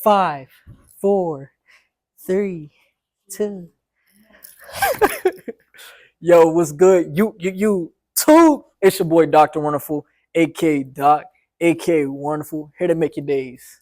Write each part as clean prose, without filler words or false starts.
5, 4, 3, 2. Yo, what's good? You too. It's your boy Dr. Wonderful, aka Doc, aka Wonderful, here to make your days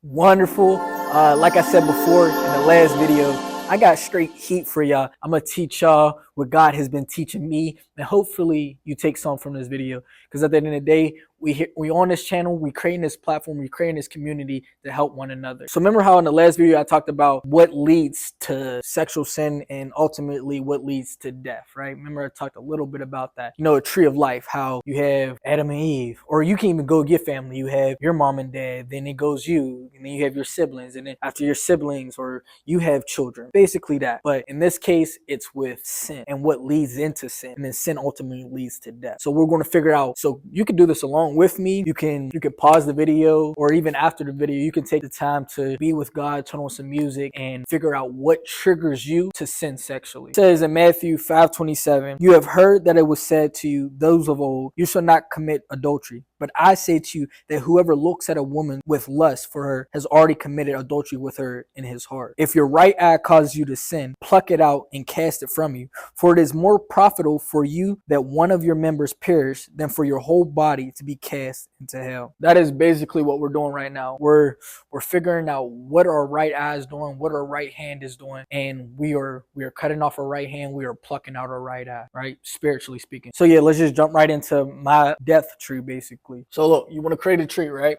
wonderful. Like I said before in the last video, I got straight heat for y'all. I'm gonna teach y'all what God has been teaching me, and hopefully you take some from this video. Because at the end of the day, we on this channel, we creating this platform, we creating this community to help one another. So remember how in the last video I talked about what leads to sexual sin and ultimately what leads to death, right? Remember I talked a little bit about that. You know, a tree of life, how you have Adam and Eve, or you can even go get family. You have your mom and dad, then it goes you, and then you have your siblings, and then after your siblings, or you have children. Basically that. But in this case, it's with sin and what leads into sin, and then sin ultimately leads to death. So we're going to figure out. So you can do this along with me. You can pause the video, or even after the video, you can take the time to be with God, turn on some music, and figure out what triggers you to sin sexually. It says in Matthew 5:27, "You have heard that it was said to you, those of old, you shall not commit adultery. But I say to you that whoever looks at a woman with lust for her has already committed adultery with her in his heart. If your right eye causes you to sin, pluck it out and cast it from you. For it is more profitable for you that one of your members perish than for your whole body to be cast into hell." That is basically what we're doing right now. We're figuring out what our right eye is doing, what our right hand is doing, and we are cutting off our right hand, we are plucking out our right eye, right? Spiritually speaking. So yeah, let's just jump right into my death tree basically. So look, you want to create a tree, right?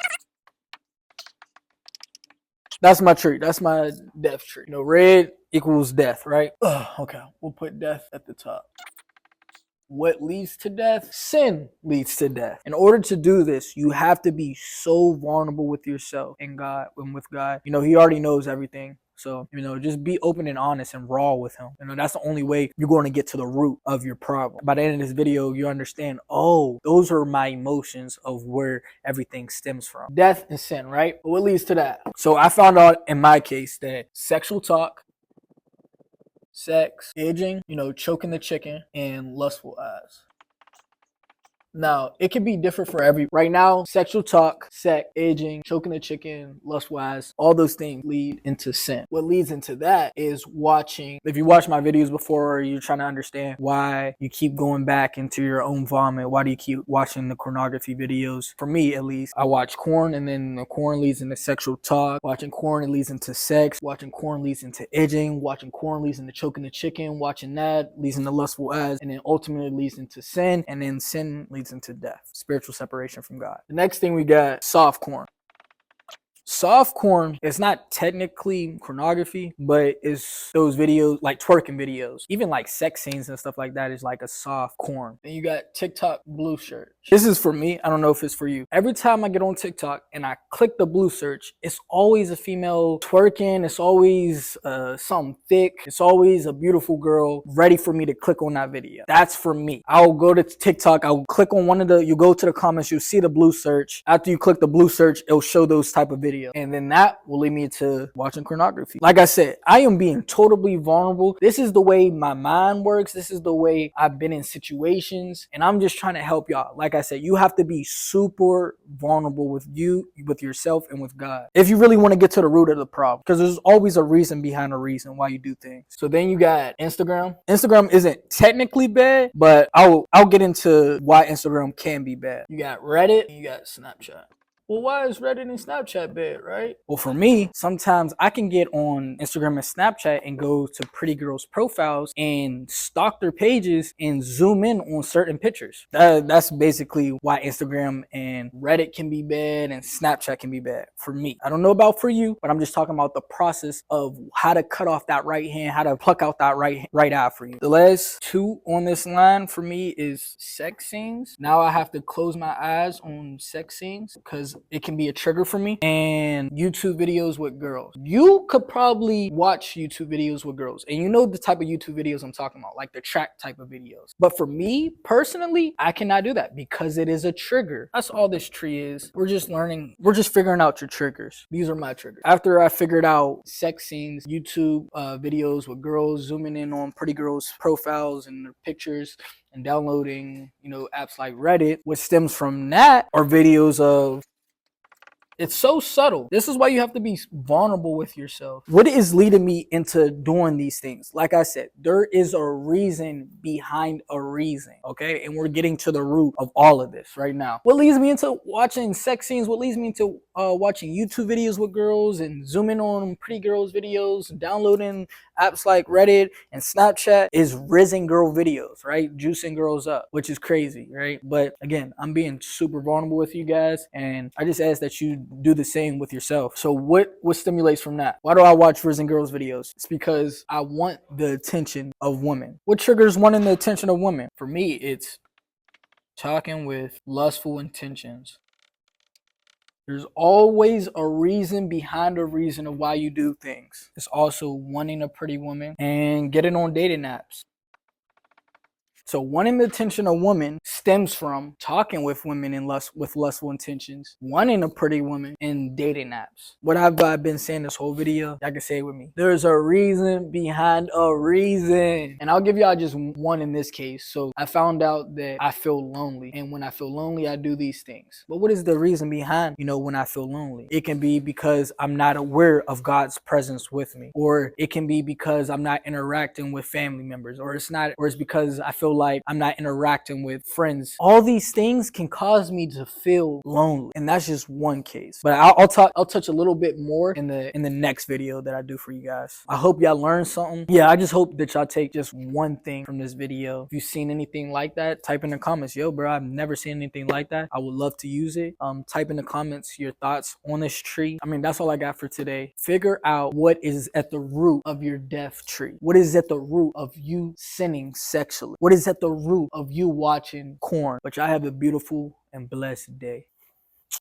That's my tree. That's my death tree. You know, red equals death, right? Okay, we'll put death at the top. What leads to death? Sin leads to death. In order to do this, you have to be so vulnerable with yourself and God, and with God. You know, He already knows everything. So, you know, just be open and honest and raw with Him. You know, that's the only way you're going to get to the root of your problem. By the end of this video, you understand, oh, those are my emotions of where everything stems from. Death and sin, right? But what leads to that? So I found out in my case that sexual talk, sex, edging, you know, choking the chicken, and lustful eyes. Now, it can be different for right now, sexual talk, sex, edging, choking the chicken, lustful eyes, all those things lead into sin. What leads into that is watching. If you watch my videos before, or you're trying to understand why you keep going back into your own vomit, why do you keep watching the pornography videos? For me, at least, I watch porn, and then the porn leads into sexual talk. Watching porn, it leads into sex. Watching porn leads into edging. Watching porn leads into choking the chicken. Watching that leads into lustful eyes, and then ultimately leads into sin, and then sin leads into death, spiritual separation from God. The next thing we got, soft porn. Soft porn is not technically pornography, but it's those videos like twerking videos, even like sex scenes and stuff like that is like a soft porn. Then you got TikTok blue search. This is for me. I don't know if it's for you. Every time I get on TikTok and I click the blue search, it's always a female twerking. It's always something thick. It's always a beautiful girl ready for me to click on that video. That's for me. I'll go to TikTok. I'll click on you go to the comments. You'll see the blue search. After you click the blue search, it'll show those type of videos. And then that will lead me to watching pornography. Like I said, I am being totally vulnerable. This is the way my mind works. This is the way I've been in situations. And I'm just trying to help y'all. Like I said, you have to be super vulnerable with yourself, and with God. If you really want to get to the root of the problem. Because there's always a reason behind a reason why you do things. So then you got Instagram. Instagram isn't technically bad, but I'll get into why Instagram can be bad. You got Reddit, and you got Snapchat. Well, why is Reddit and Snapchat bad, right? Well, for me, sometimes I can get on Instagram and Snapchat and go to pretty girls' profiles and stalk their pages and zoom in on certain pictures. That's basically why Instagram and Reddit can be bad and Snapchat can be bad for me. I don't know about for you, but I'm just talking about the process of how to cut off that right hand, how to pluck out that right eye for you. The last two on this line for me is sex scenes. Now I have to close my eyes on sex scenes because it can be a trigger for me. And YouTube videos with girls. You could probably watch YouTube videos with girls, and you know the type of YouTube videos I'm talking about, like the track type of videos. But for me personally, I cannot do that because it is a trigger. That's all this tree is. We're just learning. We're just figuring out your triggers. These are my triggers. After I figured out sex scenes, YouTube videos with girls, zooming in on pretty girls' profiles and their pictures, and downloading, you know, apps like Reddit, what stems from that are videos of It's so subtle. This is why you have to be vulnerable with yourself. What is leading me into doing these things? Like I said, there is a reason behind a reason, okay? And we're getting to the root of all of this right now. What leads me into watching sex scenes? What leads me into watching YouTube videos with girls and zooming on pretty girls' videos, and downloading apps like Reddit and Snapchat is rizzing girl videos, right? Juicing girls up, which is crazy, right? But again, I'm being super vulnerable with you guys, and I just ask that you do the same with yourself. So what stimulates from that? Why do I watch rizzing girls videos? It's because I want the attention of women. What triggers wanting the attention of women? For me, it's talking with lustful intentions. There's always a reason behind a reason of why you do things. It's also wanting a pretty woman and getting on dating apps. So wanting the attention of women stems from talking with women with lustful intentions, wanting a pretty woman, and dating apps. What have I been saying this whole video? Y'all can say it with me. There's a reason behind a reason. And I'll give y'all just one in this case. So I found out that I feel lonely. And when I feel lonely, I do these things. But what is the reason behind, when I feel lonely? It can be because I'm not aware of God's presence with me. Or it can be because I'm not interacting with family members. Or it's because I feel like I'm not interacting with friends. All these things can cause me to feel lonely, and that's just one case. But I'll touch a little bit more in the next video that I do for you guys. I hope y'all learned something. Yeah, I just hope that y'all take just one thing from this video. If you've seen anything like that, type in the comments. Yo, bro, I've never seen anything like that. I would love to use it. Type in the comments your thoughts on this tree. I mean, that's all I got for today. Figure out what is at the root of your death tree. What is at the root of you sinning sexually? What is at the root of you watching corn? But y'all have a beautiful and blessed day.